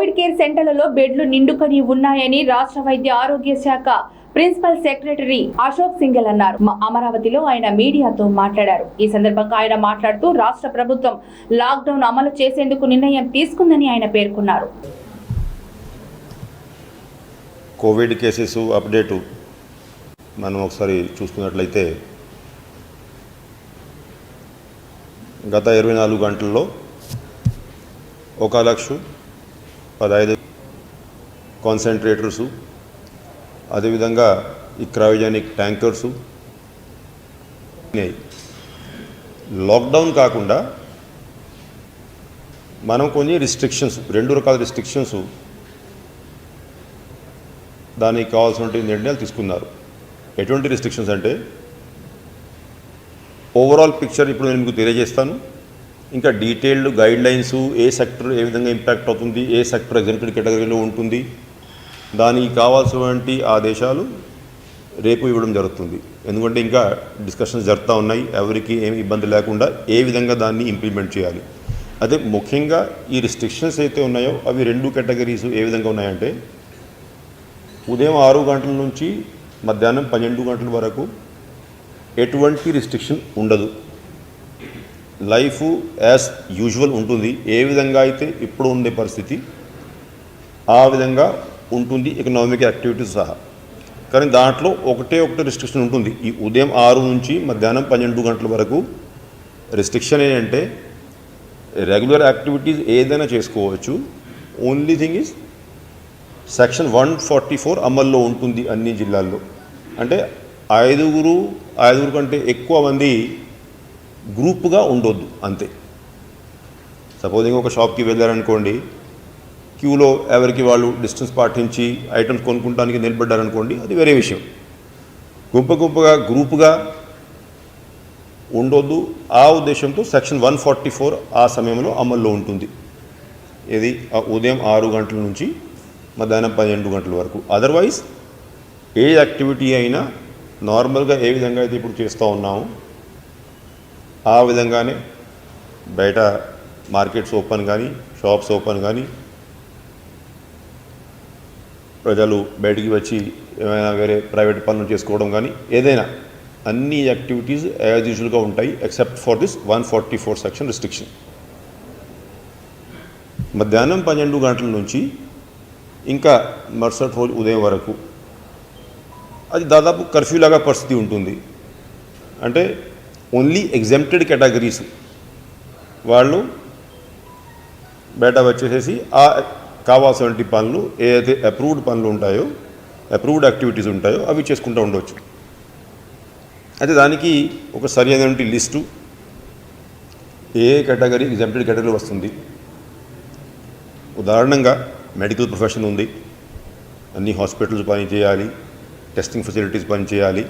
Covid care సెంటర్లలో బెడ్లు నిండుకొని ఉన్నాయని రాష్ట్ర వైద్య ఆరోగ్య శాఖ ప్రిన్సిపల్ సెక్రటరీ అశోక్ సింఘల్ అన్నారు. అమరావతిలో ఆయన మీడియాతో మాట్లాడారు. ఈ సందర్భంగా ఆయన మాట్లాడుతూ రాష్ట్ర ప్రభుత్వం లాక్డౌన్ అమలు చేసేందుకు నిర్ణయం తీసుకుందని ఆయన పేర్కొన్నారు. కోవిడ్ కేసెస్ అప్డేటు మనం ఒకసారి చూసుకున్నట్లయితే గత 24 గంటల్లో 1,15,000 కాన్సన్ట్రేటర్సు, అదేవిధంగా ఈ క్రయోజెనిక్ ట్యాంకర్సు. లాక్డౌన్ కాకుండా మనం కొన్ని రిస్ట్రిక్షన్స్, 2 రకాల రిస్ట్రిక్షన్స్ దానికి కావాల్సినటువంటి నిర్ణయాలు తీసుకున్నారు. ఎటువంటి రిస్ట్రిక్షన్స్ అంటే ఓవరాల్ పిక్చర్ ఇప్పుడు నేను మీకు తెలియజేస్తాను. ఇంకా డీటెయిల్డ్ గైడ్ లైన్స్, ఏ సెక్టర్ ఏ విధంగా ఇంపాక్ట్ అవుతుంది, ఏ సెక్టర్ ఎగ్జామ్టెడ్ కేటగిరీలో ఉంటుంది, దానికి కావాల్సినటువంటి ఆదేశాలు రేపు ఇవ్వడం జరుగుతుంది. ఎందుకంటే ఇంకా డిస్కషన్స్ జరుగుతూ ఉన్నాయి. ఎవరికి ఏమి ఇబ్బంది లేకుండా ఏ విధంగా దాన్ని ఇంప్లిమెంట్ చేయాలి. అదే ముఖ్యంగా ఈ రిస్ట్రిక్షన్స్ అయితే ఉన్నాయో అవి 2 కేటగిరీస్ ఏ విధంగా ఉన్నాయంటే ఉదయం 6 గంటల నుంచి మధ్యాహ్నం 12 గంటల వరకు ఎటువంటి రిస్ట్రిక్షన్ ఉండదు. లైఫ్ యాజ్ యూజువల్ ఉంటుంది. ఏ విధంగా అయితే ఇప్పుడు ఉండే పరిస్థితి ఆ విధంగా ఉంటుంది, ఎకనామిక్ యాక్టివిటీస్ సహా. కానీ దాంట్లో ఒకటే రిస్ట్రిక్షన్ ఉంటుంది. ఈ ఉదయం 6 నుంచి మధ్యాహ్నం 12 గంటల వరకు రిస్ట్రిక్షన్ ఏంటంటే రెగ్యులర్ యాక్టివిటీస్ ఏదైనా చేసుకోవచ్చు. ఓన్లీ థింగ్ ఈజ్ సెక్షన్ 144 అమల్లో ఉంటుంది అన్ని జిల్లాల్లో. అంటే 5 కంటే ఎక్కువ మంది గ్రూప్గా ఉండొద్దు అంతే. సపోజింగ్ ఒక షాప్కి వెళ్ళారనుకోండి, క్యూలో ఎవరికి వాళ్ళు డిస్టెన్స్ పాటించి ఐటమ్స్ కొనుక్కోవడానికి నిలబడ్డారనుకోండి, అది వేరే విషయం. గ్రూప్గా ఉండొద్దు. ఆ ఉద్దేశంతో సెక్షన్ 144 ఆ సమయంలో అమల్లో ఉంటుంది. ఇది ఉదయం 6 గంటల నుంచి మధ్యాహ్నం 12 గంటల వరకు. అదర్వైజ్ ఏ యాక్టివిటీ అయినా నార్మల్గా ఏ విధంగా అయితే ఇప్పుడు చేస్తూ ఉన్నామో ఆ విధంగానే బయట మార్కెట్స్ ఓపెన్ కానీ, షాప్స్ ఓపెన్ కానీ, ప్రజలు బయటికి వచ్చి ఏమైనా వేరే ప్రైవేట్ పనులు చేసుకోవడం కానీ, ఏదైనా అన్ని యాక్టివిటీస్ యాజ్ యూజువల్గా ఉంటాయి except for this 144 section restriction. మధ్యాహ్నం 12 గంటల నుంచి ఇంకా మరుసటి రోజు ఉదయం వరకు అది దాదాపు కర్ఫ్యూ లాగా పరిస్థితి ఉంటుంది. అంటే ఓన్లీ ఎగ్జామ్టెడ్ కేటగిరీస్ వాళ్ళు బయట వచ్చేసేసి ఆ కావాల్సినటువంటి పనులు, ఏదైతే అప్రూవ్డ్ పనులు ఉంటాయో, అప్రూవ్డ్ యాక్టివిటీస్ ఉంటాయో అవి చేసుకుంటూ ఉండవచ్చు. అయితే దానికి ఒక సరి అయినటువంటి లిస్టు ఏ కేటగిరీ ఎగ్జామ్టెడ్ కేటగిరీ వస్తుంది. ఉదాహరణంగా మెడికల్ ప్రొఫెషన్ ఉంది, అన్ని హాస్పిటల్స్ పని చేయాలి, టెస్టింగ్ ఫెసిలిటీస్ పని చేయాలి.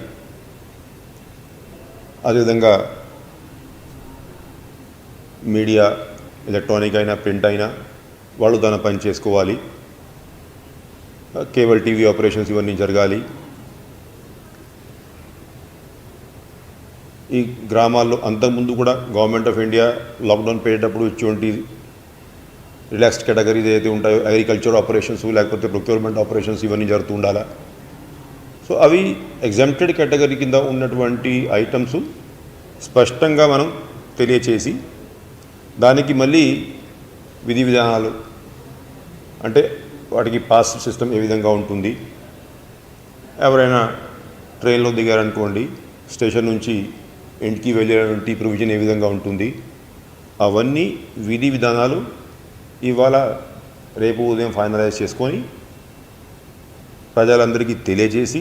అదేవిధంగా మీడియా, ఎలక్ట్రానిక్ అయినా ప్రింట్ అయినా వాళ్ళు దాని పని చేసుకోవాలి. కేబుల్ టీవీ ఆపరేషన్స్ ఇవన్నీ జరగాలి. ఈ గ్రామాల్లో అంతకుముందు కూడా గవర్నమెంట్ ఆఫ్ ఇండియా లాక్డౌన్ పెట్టేటప్పుడు ఇటువంటి రిలాక్స్డ్ కేటగిరీస్ ఏదైతే ఉంటాయో, అగ్రికల్చర్ ఆపరేషన్స్ లేకపోతే ప్రొక్యూర్మెంట్ ఆపరేషన్స్ ఇవన్నీ జరుగుతూ ఉండాలి. సో అవి ఎగ్జామ్టెడ్ కేటగిరీ కింద ఉన్నటువంటి ఐటమ్స్ స్పష్టంగా మనం తెలియచేసి దానికి మళ్ళీ విధి విధానాలు, అంటే వాటికి పాస్ సిస్టమ్ ఏ విధంగా ఉంటుంది, ఎవరైనా ట్రైన్లో దిగారనుకోండి స్టేషన్ నుంచి ఇంటికి వెళ్ళేటువంటి ప్రొవిజన్ ఏ విధంగా ఉంటుంది, అవన్నీ విధి విధానాలు ఇవాళ రేపు ఉదయం ఫైనలైజ్ చేసుకొని ప్రజలందరికీ తెలియజేసి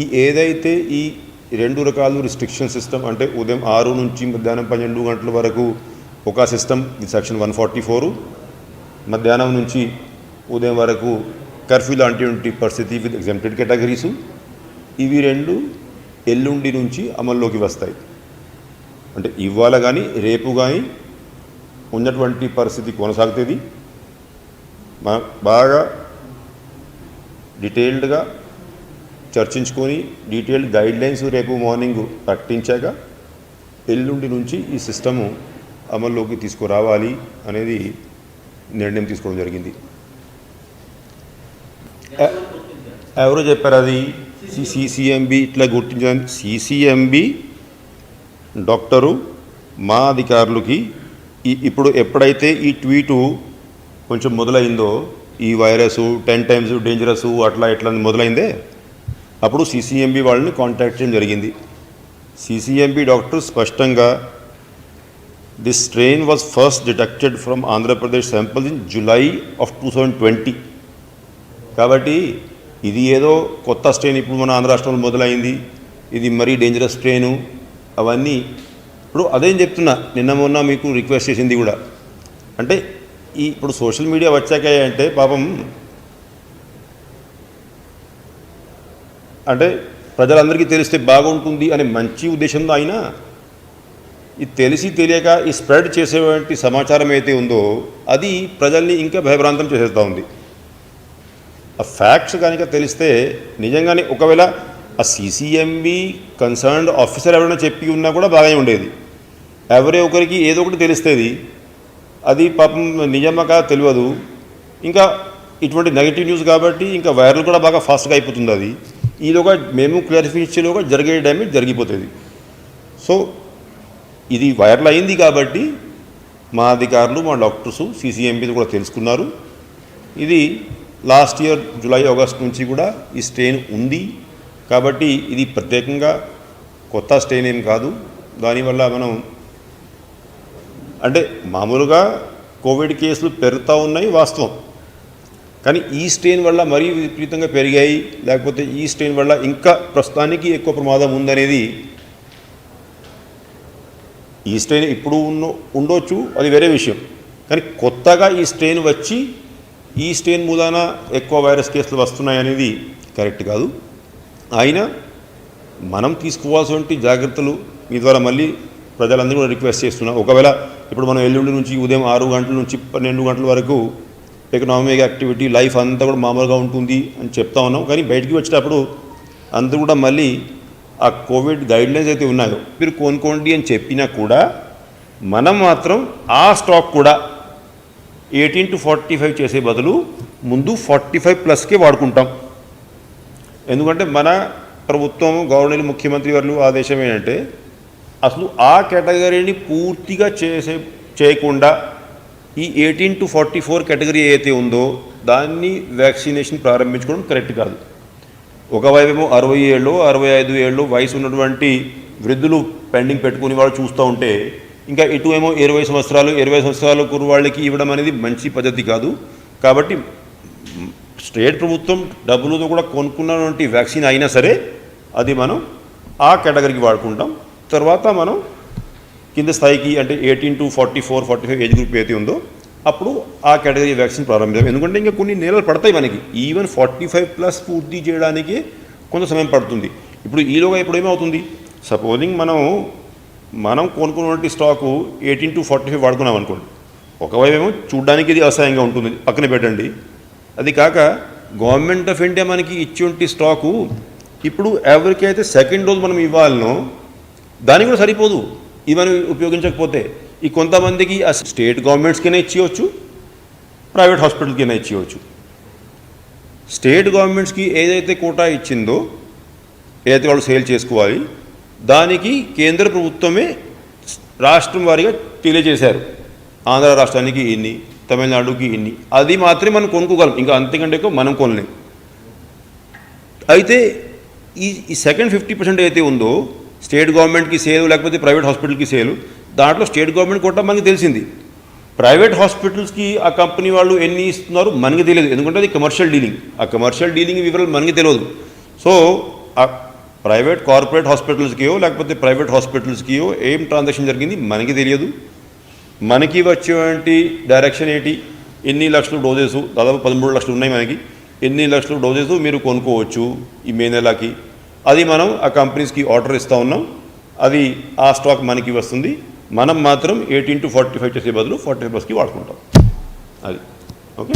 ఈ ఏదైతే ఈ 2 రకాల రిస్ట్రిక్షన్ సిస్టమ్, అంటే ఉదయం 6 నుంచి మధ్యాహ్నం 12 గంటల వరకు ఒక సిస్టమ్ సెక్షన్ 144, మధ్యాహ్నం నుంచి ఉదయం వరకు కర్ఫ్యూ లాంటి పరిస్థితి విత్ ఎగ్జామ్టెడ్ కేటగిరీసు, ఇవి 2 ఎల్లుండి నుంచి అమల్లోకి వస్తాయి. అంటే ఇవాళ కానీ రేపు కానీ ఉన్నటువంటి పరిస్థితి కొనసాగుతుంది. బాగా డీటెయిల్డ్గా చర్చించుకొని డీటెయిల్డ్ గైడ్లైన్స్ రేపు మార్నింగ్ ప్రకటించాక ఎల్లుండి నుంచి ఈ సిస్టము అమల్లోకి తీసుకురావాలి అనేది నిర్ణయం తీసుకోవడం జరిగింది. ఎవరో చెప్పారు అది సిసిఎంబి ఇట్లా గుర్తించడానికి. సిసిఎంబి డాక్టరు మా అధికారులకి ఇప్పుడు ఎప్పుడైతే ఈ ట్వీటు కొంచెం మొదలైందో, ఈ వైరస్ 10 times డేంజరస్ అట్లా ఎట్లా మొదలైందే, అప్పుడు సిసిఎంబి వాళ్ళని కాంటాక్ట్ చేయడం జరిగింది. సిసిఎంబి డాక్టర్ స్పష్టంగా this strain was first detected from Andhra Pradesh samples in July of 2020. కాబట్టి ఇది ఏదో కొత్త స్ట్రెయిన్ ఇప్పుడు మన ఆంధ్ర రాష్ట్రంలో మొదలైంది, ఇది మరీ డేంజరస్ స్ట్రెయిను అవన్నీ. ఇప్పుడు అదేం చెప్తున్నా, నిన్న మొన్న మీకు రిక్వెస్ట్ చేసింది కూడా, అంటే ఇప్పుడు సోషల్ మీడియా వచ్చాక అంటే పాపం అంటే ప్రజలందరికీ తెలిస్తే బాగుంటుంది అనే మంచి ఉద్దేశంతో అయినా ఇది తెలిసి తెలియక ఈ స్ప్రెడ్ చేసేటువంటి సమాచారం అయితే ఉందో అది ప్రజల్ని ఇంకా భయభ్రాంతం చేసేస్తూ ఉంది. ఆ ఫ్యాక్ట్స్ కనుక తెలిస్తే నిజంగానే ఒకవేళ ఆ సిసిఎంబి కన్సర్న్డ్ ఆఫీసర్ ఎవరైనా చెప్పి ఉన్నా కూడా బాగానే ఉండేది. ఎవరే ఒకరికి ఏదో ఒకటి తెలుస్తుంది, అది పాపం నిజమా కాదు తెలియదు. ఇంకా ఇటువంటి నెగిటివ్ న్యూస్ కాబట్టి ఇంకా వైరల్ కూడా బాగా ఫాస్ట్గా అయిపోతుంది. అది ఈలోగా మేము క్లారిఫై ఇచ్చేలోగా జరిగే డ్యామేజ్ జరిగిపోతుంది. సో ఇది వైరల్ అయింది కాబట్టి మా అధికారులు, మా డాక్టర్సు సిసిఎంబి కూడా తెలుసుకున్నారు. ఇది లాస్ట్ ఇయర్ July, August నుంచి కూడా ఈ స్ట్రెయిన్ ఉంది కాబట్టి ఇది ప్రత్యేకంగా కొత్త స్ట్రెయిన్ ఏం కాదు. దానివల్ల మనం అంటే మామూలుగా కోవిడ్ కేసులు పెరుగుతూ ఉన్నాయి వాస్తవం, కానీ ఈ స్ట్రెయిన్ వల్ల మరీ విపరీతంగా పెరిగాయి, లేకపోతే ఈ స్ట్రెయిన్ వల్ల ఇంకా ప్రస్తుతానికి ఎక్కువ ప్రమాదం ఉందనేది, ఈ స్ట్రెయిన్ ఇప్పుడు ఉండొచ్చు అది వేరే విషయం, కానీ కొత్తగా ఈ స్ట్రెయిన్ వచ్చి ఈ స్ట్రెయిన్ మూలాన ఎక్కువ వైరస్ కేసులు వస్తున్నాయనేది కరెక్ట్ కాదు. అయినా మనం తీసుకోవాల్సిన జాగ్రత్తలు మీ ద్వారా మళ్ళీ ప్రజలందరూ కూడా రిక్వెస్ట్ చేస్తున్నాం. ఒకవేళ ఇప్పుడు మనం ఎల్లుండి నుంచి ఉదయం 6 గంటల నుంచి 12 గంటల వరకు ఎకనామిక్ యాక్టివిటీ లైఫ్ అంతా కూడా మామూలుగా ఉంటుంది అని చెప్తా ఉన్నాం, కానీ బయటికి వచ్చేటప్పుడు అందరూ కూడా మళ్ళీ ఆ కోవిడ్ గైడ్లైన్స్ అయితే ఉన్నాయో మీరు కొనుక్కోండి అని చెప్పినా కూడా మనం మాత్రం ఆ స్టాక్ కూడా 18 to 45 చేసే బదులు ముందు 45+ వాడుకుంటాం. ఎందుకంటే మన ప్రభుత్వం గవర్నర్ ముఖ్యమంత్రి వారు ఆదేశం ఏంటంటే అసలు ఆ కేటగిరీని పూర్తిగా చేయకుండా ఈ 18 to 44 కేటగిరీ ఏదైతే ఉందో దాన్ని వ్యాక్సినేషన్ ప్రారంభించుకోవడం కరెక్ట్ కాదు. ఒకవైపేమో 60 ఏళ్ళు 65 ఏళ్ళు వయసు ఉన్నటువంటి వృద్ధులు పెండింగ్ పెట్టుకుని వాళ్ళు చూస్తూ ఉంటే, ఇంకా ఇటు ఏమో 20 సంవత్సరాలు కుర్రవాళ్ళకి ఇవ్వడం అనేది మంచి పద్ధతి కాదు. కాబట్టి స్టేట్ ప్రభుత్వం డబ్బులతో కూడా కొనుక్కున్నటువంటి వ్యాక్సిన్ అయినా సరే అది మనం ఆ కేటగిరీకి వాడుకుంటాం. తర్వాత మనం కింద స్థాయికి అంటే 18 to 44-45 ఏజ్ గ్రూప్ అయితే ఉందో అప్పుడు ఆ కేటగిరీ వ్యాక్సిన్ ప్రారంభిద్దాం. ఎందుకంటే ఇంకా కొన్ని నెలలు పడతాయి మనకి, ఈవెన్ 45+ పూర్తి చేయడానికి కొంత సమయం పడుతుంది. ఇప్పుడు ఈలోగా ఇప్పుడు ఏమవుతుంది, సపోజింగ్ మనం కొనుక్కున్నటువంటి స్టాకు 18 to 45 వాడుకున్నాం అనుకోండి, ఒకవైపు ఏమో చూడడానికి ఇది అసహ్యంగా ఉంటుంది, పక్కన పెట్టండి. అది కాక గవర్నమెంట్ ఆఫ్ ఇండియా మనకి ఇచ్చేటువంటి స్టాకు ఇప్పుడు ఎవరికైతే సెకండ్ డోజ్ మనం ఇవ్వాలనో దానికి కూడా సరిపోదు ఇవన్నీ ఉపయోగించకపోతే. ఈ కొంతమందికి ఆ స్టేట్ గవర్నమెంట్స్కైనా ఇచ్చేయచ్చు, ప్రైవేట్ హాస్పిటల్కైనా ఇచ్చేయచ్చు. స్టేట్ గవర్నమెంట్స్కి ఏదైతే కోటా ఇచ్చిందో ఏదైతే వాళ్ళు సేల్ చేసుకోవాలి దానికి కేంద్ర ప్రభుత్వమే రాష్ట్రం వారీగా తెలియజేశారు. ఆంధ్ర రాష్ట్రానికి ఇన్ని, తమిళనాడుకి ఇన్ని, అది మాత్రమే మనం కొనుక్కోగలం, ఇంకా అంతకంటే ఎక్కువ మనం కొనలేం. అయితే ఈ సెకండ్ 50% అయితే ఉందో స్టేట్ గవర్నమెంట్కి సేలు లేకపోతే ప్రైవేట్ హాస్పిటల్కి సేలు, దాంట్లో స్టేట్ గవర్నమెంట్ కూడా మనకి తెలిసింది. ప్రైవేట్ హాస్పిటల్స్కి ఆ కంపెనీ వాళ్ళు ఎన్ని ఇస్తున్నారు మనకి తెలియదు, ఎందుకంటే అది కమర్షియల్ డీలింగ్. ఆ కమర్షియల్ డీలింగ్ వివరాలు మనకి తెలియదు. సో ఆ ప్రైవేట్ కార్పొరేట్ హాస్పిటల్స్కియో లేకపోతే ప్రైవేట్ హాస్పిటల్స్కియో ఏం ట్రాన్సాక్షన్ జరిగింది మనకి తెలియదు. మనకి వచ్చేటువంటి డైరెక్షన్ ఏంటి, ఎన్ని లక్షల డోజెస్, దాదాపు 13 లక్షలు ఉన్నాయి మనకి, ఎన్ని లక్షల డోజెస్ మీరు కొనుక్కోవచ్చు ఈ మే నెలకి, అది మనం ఆ కంపెనీస్కి ఆర్డర్ ఇస్తూ ఉన్నాం. అది ఆ స్టాక్ మనకి వస్తుంది. మనం మాత్రం 18 to 45 చేసే బదులు 45+కి వాడుకుంటాం. అది